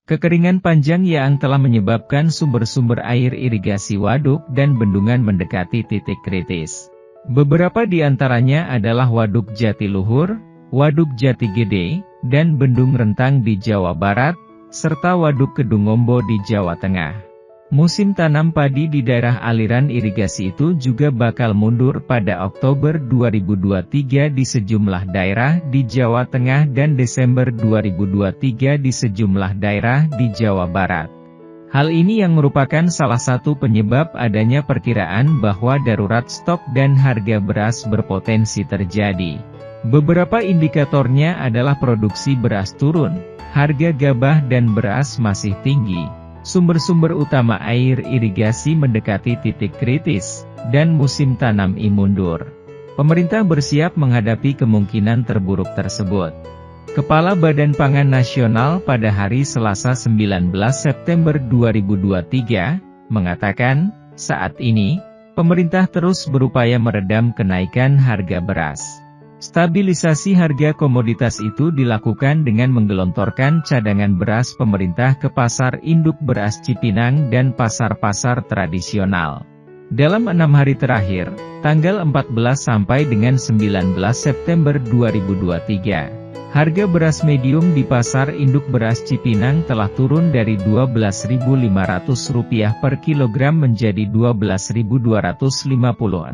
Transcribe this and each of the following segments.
Kekeringan panjang yang telah menyebabkan sumber-sumber air irigasi waduk dan bendungan mendekati titik kritis. Beberapa di antaranya adalah Waduk Jatiluhur, Waduk Jati Gede, dan Bendung Rentang di Jawa Barat, serta Waduk Kedungombo di Jawa Tengah. Musim tanam padi di daerah aliran irigasi itu juga bakal mundur pada Oktober 2023 di sejumlah daerah di Jawa Tengah dan Desember 2023 di sejumlah daerah di Jawa Barat. Hal ini yang merupakan salah satu penyebab adanya perkiraan bahwa darurat stok dan harga beras berpotensi terjadi. Beberapa indikatornya adalah produksi beras turun, harga gabah dan beras masih tinggi, sumber-sumber utama air irigasi mendekati titik kritis, dan musim tanam mundur. Pemerintah bersiap menghadapi kemungkinan terburuk tersebut. Kepala Badan Pangan Nasional pada hari Selasa 19 September 2023, mengatakan, saat ini, pemerintah terus berupaya meredam kenaikan harga beras. Stabilisasi harga komoditas itu dilakukan dengan menggelontorkan cadangan beras pemerintah ke pasar induk beras Cipinang dan pasar-pasar tradisional. Dalam 6 hari terakhir, tanggal 14 sampai dengan 19 September 2023, harga beras medium di pasar induk beras Cipinang telah turun dari Rp12.500 per kilogram menjadi Rp12.256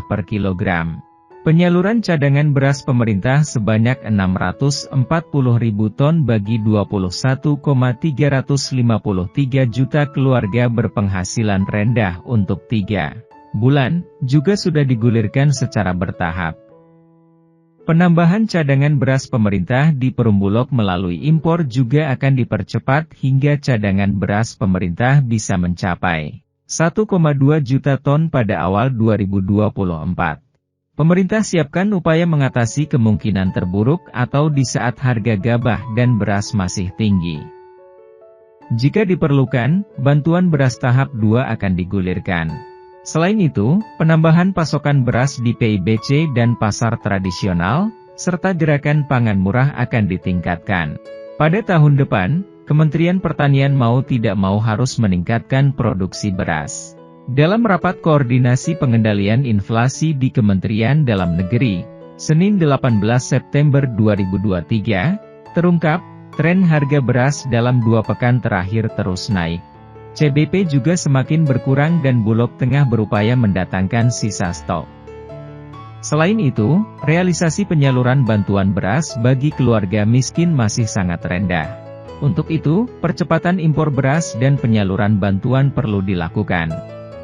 per kilogram. Penyaluran cadangan beras pemerintah sebanyak 640.000 ton bagi 21,353 juta keluarga berpenghasilan rendah untuk 3 bulan, juga sudah digulirkan secara bertahap. Penambahan cadangan beras pemerintah di Perumbulok melalui impor juga akan dipercepat hingga cadangan beras pemerintah bisa mencapai 1,2 juta ton pada awal 2024. Pemerintah siapkan upaya mengatasi kemungkinan terburuk atau di saat harga gabah dan beras masih tinggi. Jika diperlukan, bantuan beras tahap 2 akan digulirkan. Selain itu, penambahan pasokan beras di PIBC dan pasar tradisional, serta gerakan pangan murah akan ditingkatkan. Pada tahun depan, Kementerian Pertanian mau tidak mau harus meningkatkan produksi beras. Dalam rapat koordinasi pengendalian inflasi di Kementerian Dalam Negeri, Senin 18 September 2023, terungkap, tren harga beras dalam 2 pekan terakhir terus naik. CBP juga semakin berkurang dan Bulog tengah berupaya mendatangkan sisa stok. Selain itu, realisasi penyaluran bantuan beras bagi keluarga miskin masih sangat rendah. Untuk itu, percepatan impor beras dan penyaluran bantuan perlu dilakukan.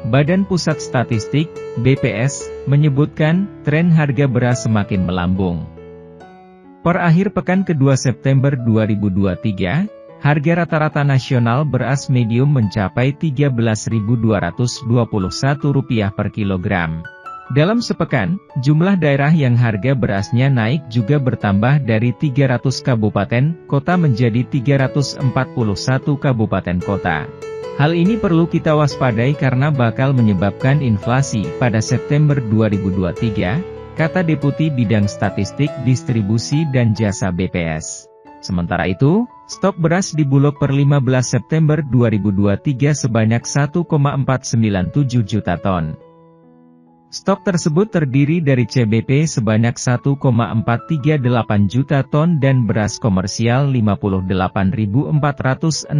Badan Pusat Statistik, BPS, menyebutkan, tren harga beras semakin melambung. Per akhir pekan kedua September 2023, harga rata-rata nasional beras medium mencapai Rp13.221 per kilogram. Dalam sepekan, jumlah daerah yang harga berasnya naik juga bertambah dari 300 kabupaten kota menjadi 341 kabupaten kota. Hal ini perlu kita waspadai karena bakal menyebabkan inflasi pada September 2023, kata Deputi Bidang Statistik Distribusi dan Jasa BPS. Sementara itu, stok beras di Bulog per 15 September 2023 sebanyak 1,497 juta ton. Stok tersebut terdiri dari CBP sebanyak 1,438 juta ton dan beras komersial 58.468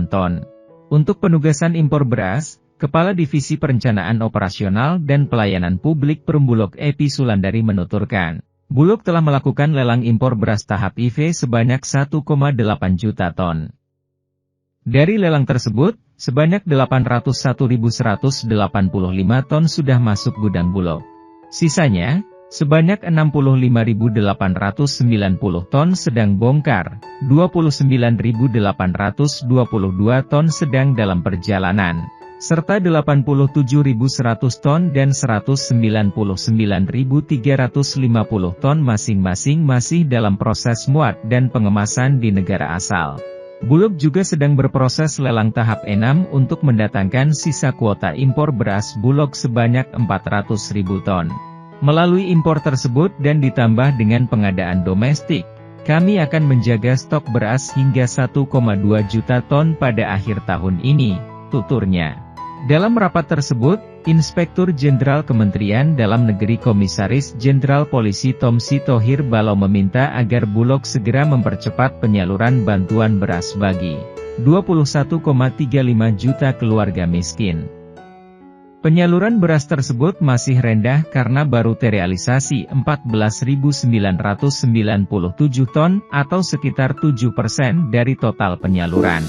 ton. Untuk penugasan impor beras, Kepala Divisi Perencanaan Operasional dan Pelayanan Publik Perumbulok Epi Sulandari menuturkan, Bulog telah melakukan lelang impor beras tahap IV sebanyak 1,8 juta ton. Dari lelang tersebut, sebanyak 801.185 ton sudah masuk gudang Bulog. Sisanya, sebanyak 65.890 ton sedang bongkar, 29.822 ton sedang dalam perjalanan, serta 87.100 ton dan 199.350 ton masing-masing masih dalam proses muat dan pengemasan di negara asal. Bulog juga sedang berproses lelang tahap 6 untuk mendatangkan sisa kuota impor beras Bulog sebanyak 400.000 ton. Melalui impor tersebut dan ditambah dengan pengadaan domestik, Kami akan menjaga stok beras hingga 1,2 juta ton pada akhir tahun ini, tuturnya. Dalam rapat tersebut, Inspektur Jenderal Kementerian Dalam Negeri Komisaris Jenderal Polisi Tom Sitohir Balo meminta agar Bulog segera mempercepat penyaluran bantuan beras bagi 21,35 juta keluarga miskin. Penyaluran beras tersebut masih rendah karena baru terrealisasi 14.997 ton atau sekitar 7% dari total penyaluran.